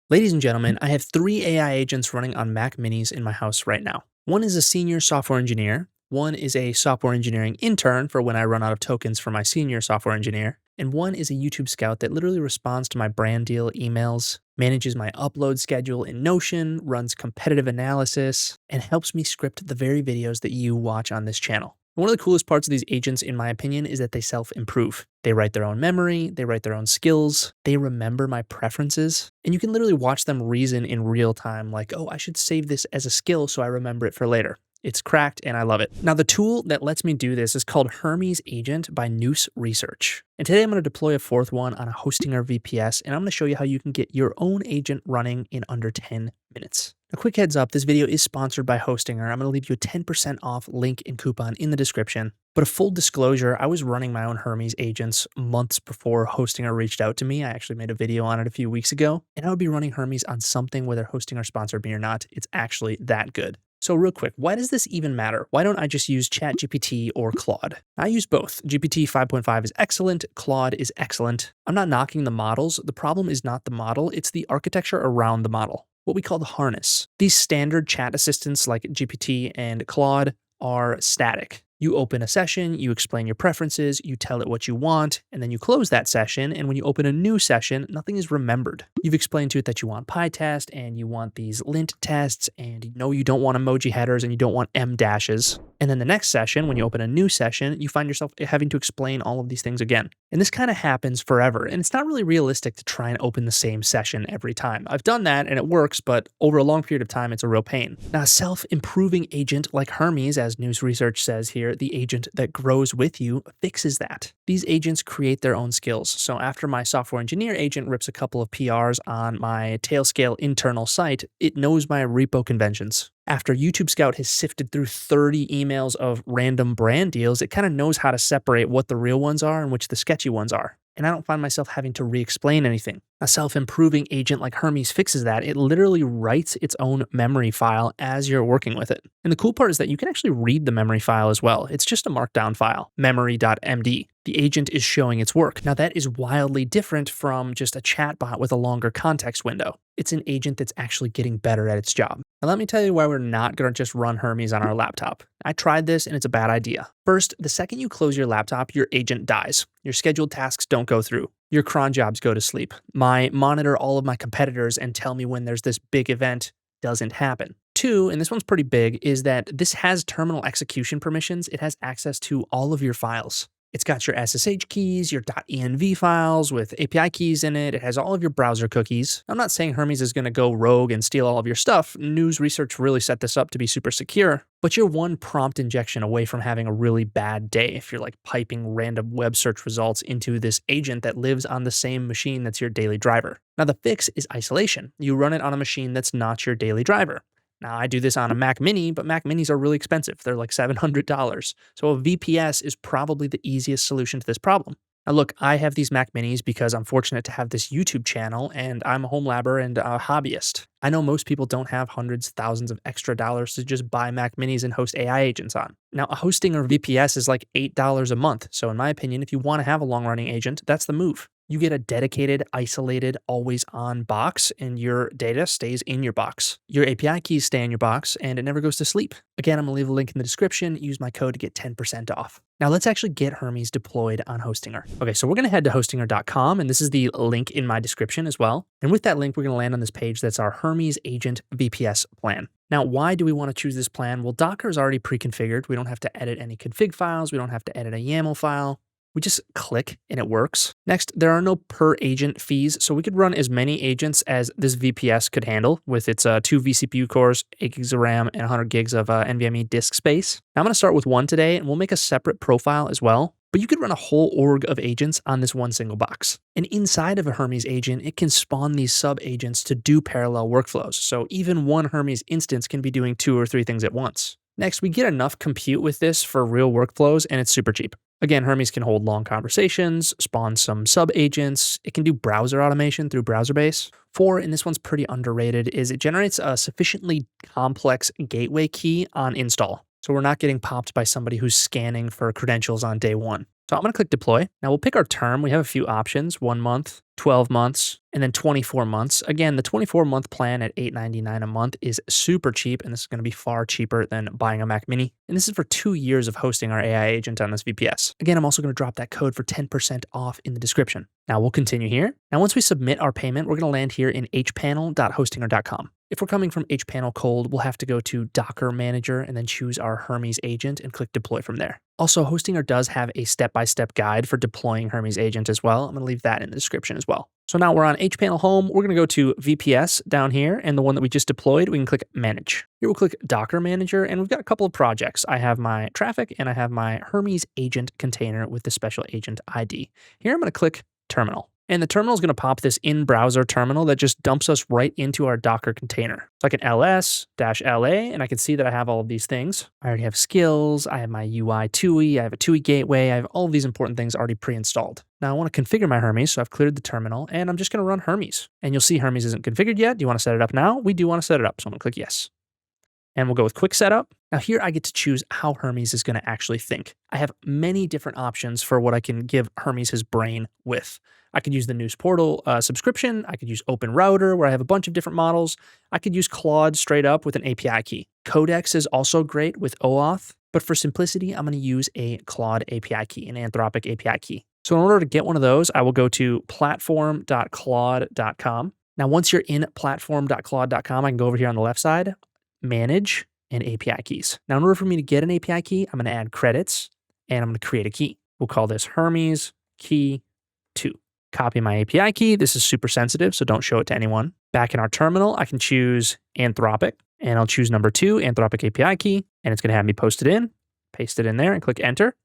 Ladies and gentlemen, I have three AI agents running on Mac Minis in my house right now. One is a senior software engineer, one is a software engineering intern for when I run out of tokens for my senior software engineer, and one is a YouTube scout that literally responds to my brand deal emails, manages my upload schedule in Notion, runs competitive analysis, and helps me script the very videos that you watch on this channel. One of the coolest parts of these agents, in my opinion, is that they self-improve. They write their own memory, they write their own skills, they remember my preferences, and you can literally watch them reason in real time like, oh, I should save this as a skill so I remember it for later. It's cracked and I love it. Now, the tool that lets me do this is called Hermes Agent by Nous Research. And today I'm going to deploy a fourth one on a Hostinger VPS, and I'm going to show you how you can get your own agent running in under 10 minutes. A quick heads up, this video is sponsored by Hostinger. I'm going to leave you a 10% off link and coupon in the description. But a full disclosure, I was running my own Hermes agents months before Hostinger reached out to me. I actually made a video on it a few weeks ago, and I would be running Hermes on something whether Hostinger sponsored me or not. It's actually that good. So real quick, why does this even matter? Why don't I just use ChatGPT or Claude? I use both. GPT 5.5 is excellent. Claude is excellent. I'm not knocking the models. The problem is not the model. It's the architecture around the model, what we call the harness. These standard chat assistants like GPT and Claude are static. You open a session, you explain your preferences, you tell it what you want, and then you close that session, and when you open a new session, nothing is remembered. You've explained to it that you want PyTest, and you want these lint tests, and you know you don't want emoji headers, and you don't want M dashes. And then the next session, when you open a new session, you find yourself having to explain all of these things again. And this kind of happens forever, and it's not really realistic to try and open the same session every time. I've done that, and it works, but over a long period of time, it's a real pain. Now, a self-improving agent like Hermes, as Nous Research says here, the agent that grows with you, fixes that. These agents create their own skills. So after my software engineer agent rips a couple of PRs on my Tailscale internal site, it knows my repo conventions. After YouTube Scout has sifted through 30 emails of random brand deals, it kind of knows how to separate what the real ones are and which the sketchy ones are. And I don't find myself having to re-explain anything. A self-improving agent like Hermes fixes that. It literally writes its own memory file as you're working with it. And the cool part is that you can actually read the memory file as well. It's just a markdown file, memory.mmd. The agent is showing its work. Now that is wildly different from just a chatbot with a longer context window. It's an agent that's actually getting better at its job. Now let me tell you why we're not going to just run Hermes on our laptop. I tried this and it's a bad idea. First, the second you close your laptop, your agent dies. Your scheduled tasks don't go through. Your cron jobs go to sleep. My monitor all of my competitors and tell me when there's this big event doesn't happen. Two, and this one's pretty big, is that this has terminal execution permissions. It has access to all of your files. It's got your SSH keys, your .env files with API keys in it. It has all of your browser cookies. I'm not saying Hermes is going to go rogue and steal all of your stuff. Nous Research really set this up to be super secure. But you're one prompt injection away from having a really bad day if you're like piping random web search results into this agent that lives on the same machine that's your daily driver. Now the fix is isolation. You run it on a machine that's not your daily driver. Now, I do this on a Mac Mini, but Mac Minis are really expensive. They're like $700. So a VPS is probably the easiest solution to this problem. Now, look, I have these Mac Minis because I'm fortunate to have this YouTube channel, and I'm a home labber and a hobbyist. I know most people don't have hundreds, thousands of extra dollars to just buy Mac Minis and host AI agents on. Now, a Hostinger VPS is like $8 a month. So in my opinion, if you want to have a long-running agent, that's the move. You get a dedicated, isolated, always-on box, and your data stays in your box. Your API keys stay in your box, and it never goes to sleep. Again, I'm going to leave a link in the description. Use my code to get 10% off. Now, let's actually get Hermes deployed on Hostinger. Okay, so we're going to head to hostinger.com, and this is the link in my description as well. And with that link, we're going to land on this page that's our Hermes Agent VPS plan. Now, why do we want to choose this plan? Well, Docker is already pre-configured. We don't have to edit any config files. We don't have to edit a YAML file. We just click and it works. Next, there are no per agent fees, so we could run as many agents as this VPS could handle with its 2 vCPU cores, 8 gigs of RAM, and 100 gigs of NVMe disk space. Now, I'm going to start with one today, and we'll make a separate profile as well. But you could run a whole org of agents on this one single box. And inside of a Hermes agent, it can spawn these sub-agents to do parallel workflows. So even one Hermes instance can be doing 2 or 3 things at once. Next, we get enough compute with this for real workflows, and it's super cheap. Again, Hermes can hold long conversations, spawn some sub-agents. It can do browser automation through BrowserBase. 4, and this one's pretty underrated, is it generates a sufficiently complex gateway key on install. So we're not getting popped by somebody who's scanning for credentials on day one. So I'm going to click deploy. Now we'll pick our term. We have a few options, 1 month, 12 months, and then 24 months. Again, the 24-month plan at $8.99 a month is super cheap, and this is going to be far cheaper than buying a Mac Mini. And this is for 2 years of hosting our AI agent on this VPS. Again, I'm also going to drop that code for 10% off in the description. Now we'll continue here. Now, once we submit our payment, we're going to land here in hpanel.hostinger.com. If we're coming from hpanel cold, we'll have to go to Docker Manager and then choose our Hermes agent and click deploy from there. Also, Hostinger does have a step-by-step guide for deploying Hermes agent as well. I'm going to leave that in the description as well. So now we're on hpanel home. We're going to go to VPS down here, and the one that we just deployed, we can click manage. Here we'll click Docker Manager, and we've got a couple of projects. I have my traffic and I have my Hermes agent container with the special agent ID. Here I'm going to click terminal. And the terminal is going to pop this in-browser terminal that just dumps us right into our Docker container. So I can ls-la, and I can see that I have all of these things. I already have skills, I have my UI TUI, I have a TUI gateway, I have all of these important things already pre-installed. Now I want to configure my Hermes, so I've cleared the terminal, and I'm just going to run Hermes. And you'll see Hermes isn't configured yet. Do you want to set it up now? We do want to set it up, so I'm going to click yes. And we'll go with quick setup. Now here I get to choose how Hermes is going to actually think. I have many different options for what I can give Hermes his brain with. I could use the Nous portal subscription. I could use Open Router where I have a bunch of different models. I could use Claude straight up with an API key. Codex is also great with OAuth, but for simplicity, I'm going to use a Claude API key, an Anthropic API key. So in order to get one of those, I will go to platform.claude.com. Now, once you're in platform.claude.com, I can go over here on the left side, manage and API keys. Now, in order for me to get an API key, I'm going to add credits and I'm going to create a key. We'll call this Hermes key 2. Copy my API key. This is super sensitive, so don't show it to anyone. Back in our terminal, I can choose Anthropic, and I'll choose number 2, Anthropic API key, and it's going to have me post it in, paste it in there, and click enter.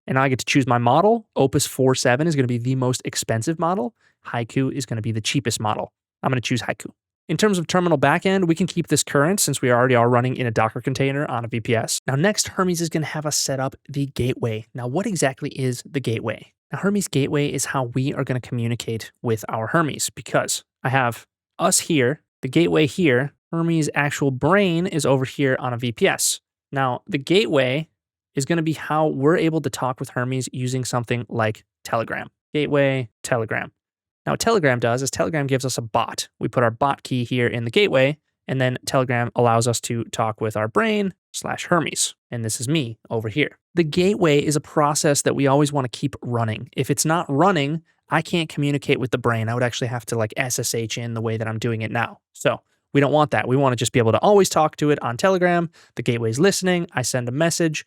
And now I get to choose my model. Opus 4.7 is going to be the most expensive model. Haiku is going to be the cheapest model. I'm going to choose Haiku. In terms of terminal backend, we can keep this current since we already are running in a Docker container on a VPS. Now next, Hermes is going to have us set up the gateway. Now what exactly is the gateway? Now Hermes gateway is how we are going to communicate with our Hermes because I have us here, the gateway here, Hermes' actual brain is over here on a VPS. Now the gateway is going to be how we're able to talk with Hermes using something like Telegram. Gateway, Telegram. Now what Telegram does is Telegram gives us a bot. We put our bot key here in the gateway, and then Telegram allows us to talk with our brain / Hermes. And this is me over here. The gateway is a process that we always want to keep running. If it's not running, I can't communicate with the brain. I would actually have to like SSH in the way that I'm doing it now. So we don't want that. We want to just be able to always talk to it on Telegram. The gateway's listening. I send a message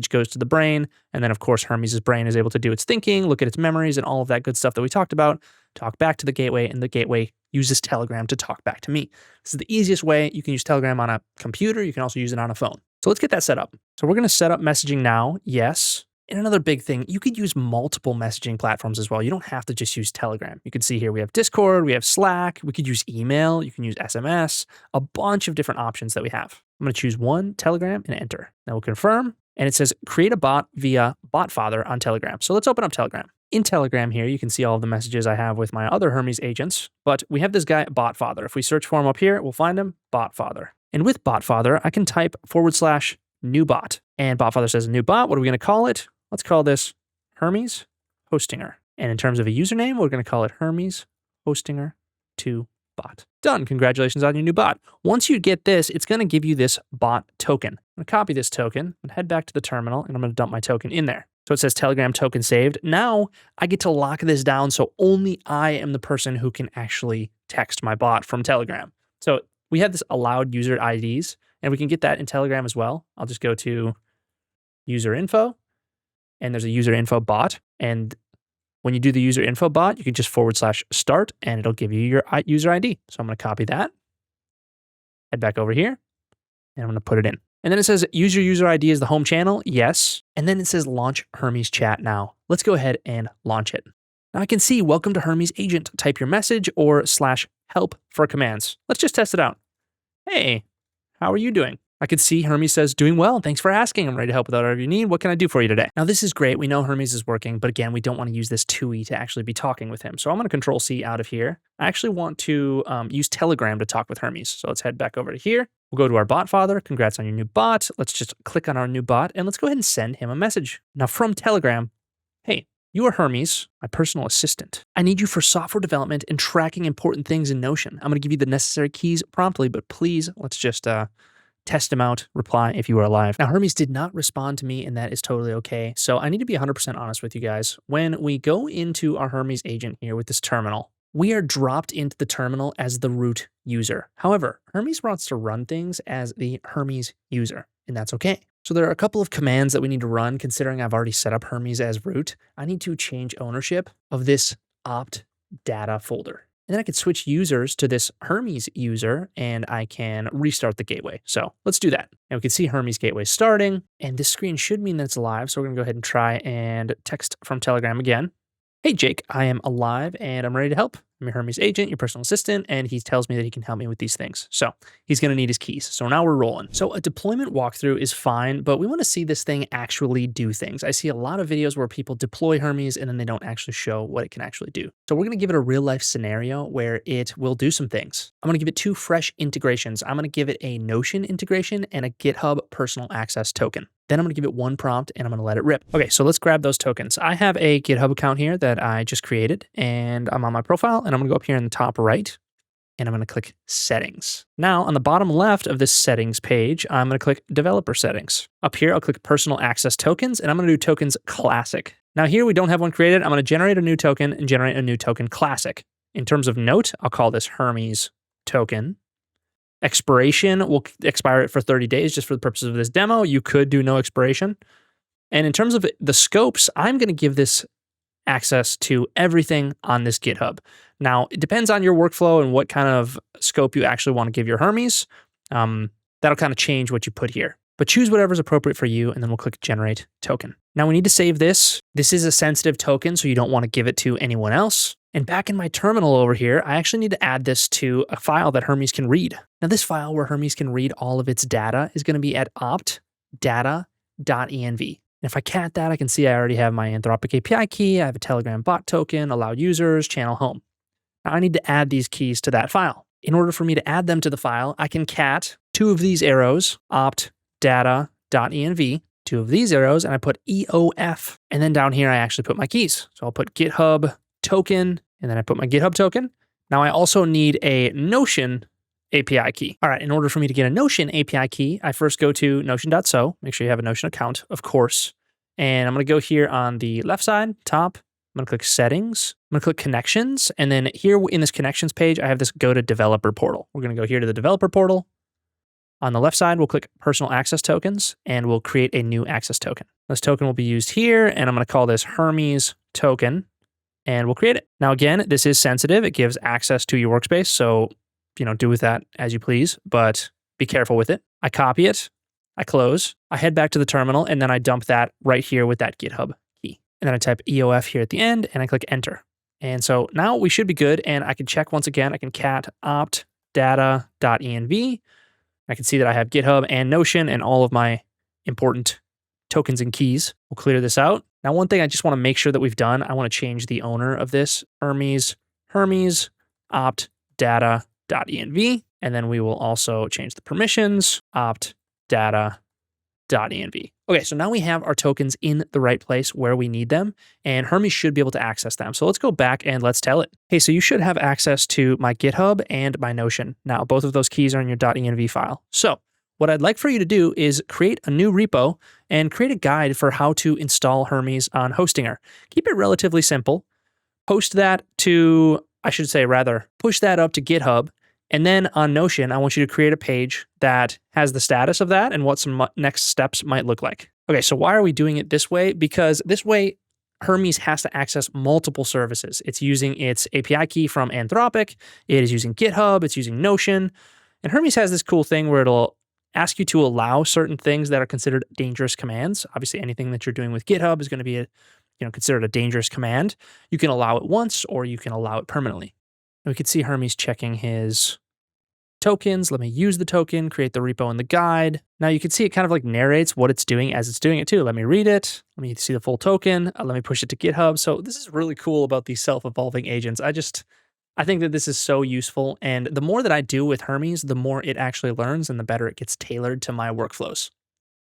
goes to the brain. And then of course, Hermes' brain is able to do its thinking, look at its memories and all of that good stuff that we talked about, talk back to the gateway, and the gateway uses Telegram to talk back to me. This is the easiest way. You can use Telegram on a computer. You can also use it on a phone. So let's get that set up. So we're going to set up messaging now. Yes. And another big thing, you could use multiple messaging platforms as well. You don't have to just use Telegram. You can see here we have Discord, we have Slack, we could use email, you can use SMS, a bunch of different options that we have. I'm going to choose one, Telegram, and enter. Now we'll confirm. And it says create a bot via BotFather on Telegram. So let's open up Telegram. In Telegram here, you can see all of the messages I have with my other Hermes agents, but we have this guy, BotFather. If we search for him up here, we'll find him, BotFather. And with BotFather, I can type /new bot. And BotFather says new bot. What are we going to call it? Let's call this Hermes Hostinger. And in terms of a username, we're going to call it Hermes Hostinger 2 bot. Done. Congratulations on your new bot. Once you get this, it's going to give you this bot token. I'm going to copy this token and head back to the terminal, and I'm going to dump my token in there. So it says Telegram token saved. Now I get to lock this down so only I am the person who can actually text my bot from Telegram. So we have this allowed user IDs, and we can get that in Telegram as well. I'll just go to user info, and there's a user info bot. And when you do the user info bot, you can just /start, and it'll give you your user ID. So I'm going to copy that, head back over here, and I'm going to put it in. And then it says user ID is the home channel. Yes. And then it says launch Hermes chat now. Let's go ahead and launch it. Now I can see welcome to Hermes Agent. Type your message or /help for commands. Let's just test it out. Hey, how are you doing? I could see Hermes says, doing well. Thanks for asking. I'm ready to help with whatever you need. What can I do for you today? Now, this is great. We know Hermes is working, but again, we don't want to use this TUI to actually be talking with him. So I'm going to Control-C out of here. I actually want to use Telegram to talk with Hermes. So let's head back over to here. We'll go to our BotFather. Congrats on your new bot. Let's just click on our new bot and let's go ahead and send him a message. Now from Telegram, hey, You are Hermes, my personal assistant. I need you for software development and tracking important things in Notion. I'm going to give you the necessary keys promptly, but please, let's just test them out, reply if you are alive. Now, Hermes did not respond to me, and that is totally okay. So I need to be 100% honest with you guys. When we go into our Hermes agent here with this terminal, we are dropped into the terminal as the root user. However, Hermes wants to run things as the Hermes user, and that's okay. So there are a couple of commands that we need to run. Considering I've already set up Hermes as root, I need to change ownership of this opt data folder. And then I can switch users to this Hermes user, and I can restart the gateway. So let's do that. And we can see Hermes gateway starting, and this screen should mean that it's live. So we're gonna go ahead and try and text from Telegram again. Hey, Jake, I am alive and I'm ready to help. I'm your Hermes agent, your personal assistant, and he tells me that he can help me with these things. So he's going to need his keys. So now we're rolling. So a deployment walkthrough is fine, but we want to see this thing actually do things. I see a lot of videos where people deploy Hermes and then they don't actually show what it can actually do. So we're going to give it a real life scenario where it will do some things. I'm going to give it two fresh integrations. I'm going to give it a Notion integration and a GitHub personal access token. Then I'm going to give it one prompt and I'm going to let it rip. Okay, so let's grab those tokens. I have a GitHub account here that I just created, and I'm on my profile, and I'm going to go up here in the top right, and I'm going to click settings. Now on the bottom left of this settings page, I'm going to click developer settings. Up here, I'll click personal access tokens, and I'm going to do tokens classic. Now here we don't have one created. I'm going to generate a new token and generate a new token classic. In terms of note, I'll call this Hermes token. Expiration will expire it for 30 days just for the purposes of this demo. You could do no expiration. And in terms of the scopes, I'm going to give this access to everything on this GitHub. Now, it depends on your workflow and what kind of scope you actually want to give your Hermes. That'll kind of change what you put here. But choose whatever's appropriate for you, and then we'll click generate token. Now we need to save this. This is a sensitive token, so you don't want to give it to anyone else. And back in my terminal over here, I actually need to add this to a file that Hermes can read. Now this file where Hermes can read all of its data is going to be at opt.data.env. And if I cat that, I can see I already have my Anthropic API key, I have a Telegram bot token, allowed users, channel home. Now I need to add these keys to that file. In order for me to add them to the file, I can cat two of these arrows, opt.data.env, two of these arrows, and I put EOF. And then down here, I actually put my keys. So I'll put GitHub token, and then I put my GitHub token. Now I also need a Notion API key. All right, in order for me to get a Notion API key, I first go to notion.so. Make sure you have a Notion account, of course. And I'm going to go here on the left side, top. I'm going to click settings. I'm going to click connections. And then here in this connections page, I have this go to developer portal. We're going to go here to the developer portal. On the left side, we'll click personal access tokens, and we'll create a new access token. This token will be used here, and I'm going to call this Hermes token. And we'll create it. Now, again, this is sensitive. It gives access to your workspace. So, do with that as you please, but be careful with it. I copy it. I close. I head back to the terminal, and then I dump that right here with that GitHub key. And then I type EOF here at the end, and I click enter. And so now we should be good. And I can check once again. I can cat opt.data.env. I can see that I have GitHub and Notion and all of my important tokens and keys. We'll clear this out. Now, one thing I just want to make sure that we've done, I want to change the owner of this Hermes opt.data.env. And then we will also change the permissions opt.data.env. Okay, so now we have our tokens in the right place where we need them, and Hermes should be able to access them. So let's go back and let's tell it. Hey, so you should have access to my GitHub and my Notion. Now, both of those keys are in your .env file. So what I'd like for you to do is create a new repo and create a guide for how to install Hermes on Hostinger. Keep it relatively simple. Post that to, push that up to GitHub. And then on Notion, I want you to create a page that has the status of that and what some next steps might look like. Okay, so why are we doing it this way? Because this way, Hermes has to access multiple services. It's using its API key from Anthropic. It is using GitHub. It's using Notion. And Hermes has this cool thing where it'll ask you to allow certain things that are considered dangerous commands. Obviously, anything that you're doing with GitHub is going to be considered a dangerous command. You can allow it once or you can allow it permanently. And we can see Hermes checking his tokens. Let me use the token, create the repo in the guide. Now you can see it kind of like narrates what it's doing as it's doing it too. Let me read it. Let me see the full token. Let me push it to GitHub. So this is really cool about these self-evolving agents. I think that this is so useful. And the more that I do with Hermes, the more it actually learns and the better it gets tailored to my workflows.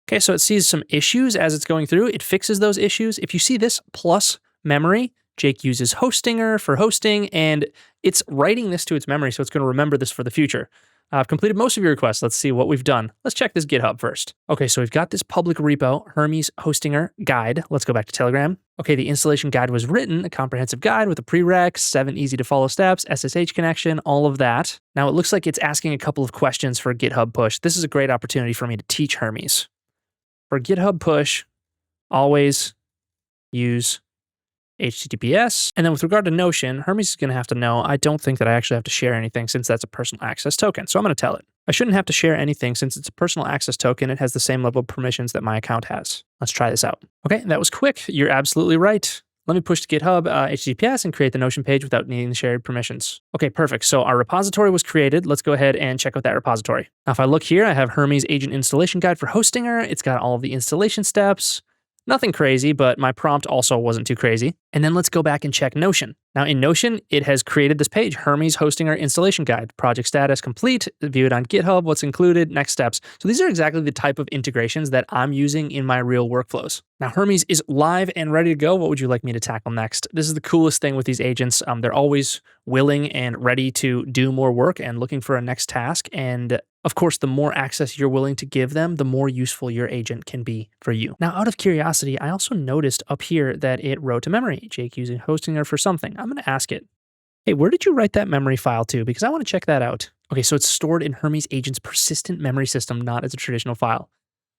Okay, so it sees some issues as it's going through. It fixes those issues. If you see this plus memory. Jake uses Hostinger for hosting, and it's writing this to its memory, so it's going to remember this for the future. I've completed most of your requests. Let's see what we've done. Let's check this GitHub first. Okay, so we've got this public repo, Hermes Hostinger guide. Let's go back to Telegram. Okay, the installation guide was written, a comprehensive guide with a prereq, 7 easy to follow steps, SSH connection, all of that. Now it looks like it's asking a couple of questions for a GitHub push. This is a great opportunity for me to teach Hermes. For GitHub push, always use HTTPS. And then with regard to Notion, Hermes is going to have to know, I don't think that I actually have to share anything since that's a personal access token. So I'm going to tell it. I shouldn't have to share anything since it's a personal access token. It has the same level of permissions that my account has. Let's try this out. Okay, that was quick. You're absolutely right. Let me push to GitHub HTTPS and create the Notion page without needing the shared permissions. Okay, perfect. So our repository was created. Let's go ahead and check out that repository. Now, if I look here, I have Hermes Agent installation guide for Hostinger. It's got all of the installation steps. Nothing crazy, but my prompt also wasn't too crazy. And then let's go back and check Notion. Now in Notion, it has created this page, Hermes Hostinger installation guide, project status complete, view it on GitHub, what's included, next steps. So these are exactly the type of integrations that I'm using in my real workflows. Now Hermes is live and ready to go. What would you like me to tackle next? This is the coolest thing with these agents. They're always willing and ready to do more work and looking for a next task. And of course, the more access you're willing to give them, the more useful your agent can be for you. Now, out of curiosity, I also noticed up here that it wrote to memory. Jake using Hostinger for something. I'm going to ask it, hey, where did you write that memory file to? Because I want to check that out. Okay, so it's stored in Hermes Agent's persistent memory system, not as a traditional file.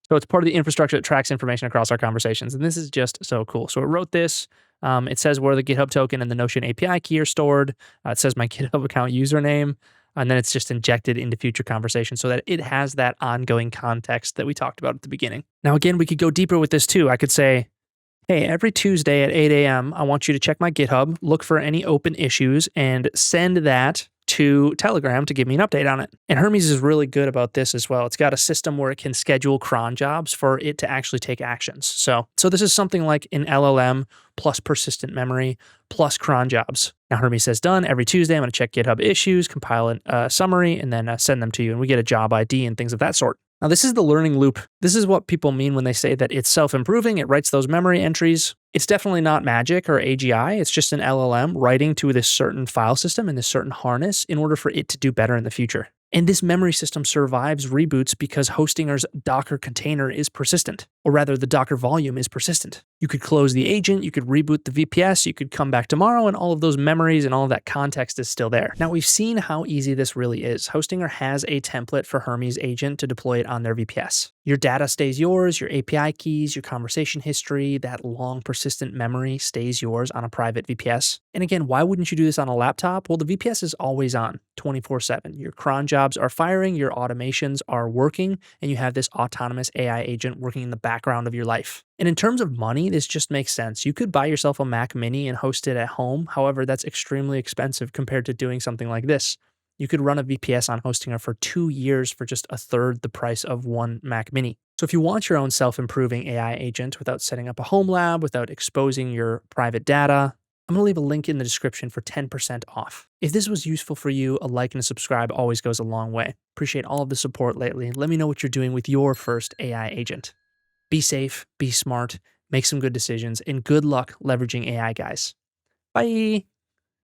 So it's part of the infrastructure that tracks information across our conversations. And this is just so cool. So it wrote this. It says where the GitHub token and the Notion API key are stored. It says my GitHub account username. And then it's just injected into future conversations so that it has that ongoing context that we talked about at the beginning. Now, again, we could go deeper with this too. I could say, hey, every Tuesday at 8 a.m., I want you to check my GitHub, look for any open issues, and send that to Telegram to give me an update on it. And Hermes is really good about this as well. It's got a system where it can schedule cron jobs for it to actually take actions. So this is something like an LLM plus persistent memory plus cron jobs. Now Hermes says done. Every Tuesday, I'm going to check GitHub issues, compile a summary, and then send them to you. And we get a job ID and things of that sort. Now, this is the learning loop. This is what people mean when they say that it's self-improving. It writes those memory entries. It's definitely not magic or AGI. It's just an LLM writing to this certain file system and this certain harness in order for it to do better in the future. And this memory system survives reboots because Hostinger's Docker container is persistent, or rather the Docker volume is persistent. You could close the agent, you could reboot the VPS, you could come back tomorrow, and all of those memories and all of that context is still there. Now, we've seen how easy this really is. Hostinger has a template for Hermes Agent to deploy it on their VPS. Your data stays yours, your API keys, your conversation history, that long persistent memory stays yours on a private VPS. And again, why wouldn't you do this on a laptop? Well, the VPS is always on 24/7. Your cron jobs are firing, your automations are working, and you have this autonomous AI agent working in the background of your life. And in terms of money, this just makes sense. You could buy yourself a Mac Mini and host it at home. However, that's extremely expensive compared to doing something like this. You could run a VPS on Hostinger for 2 years for just a third the price of one Mac Mini. So if you want your own self-improving AI agent without setting up a home lab, without exposing your private data, I'm going to leave a link in the description for 10% off. If this was useful for you, a like and a subscribe always goes a long way. Appreciate all of the support lately. Let me know what you're doing with your first AI agent. Be safe, be smart, make some good decisions, and good luck leveraging AI, guys. Bye.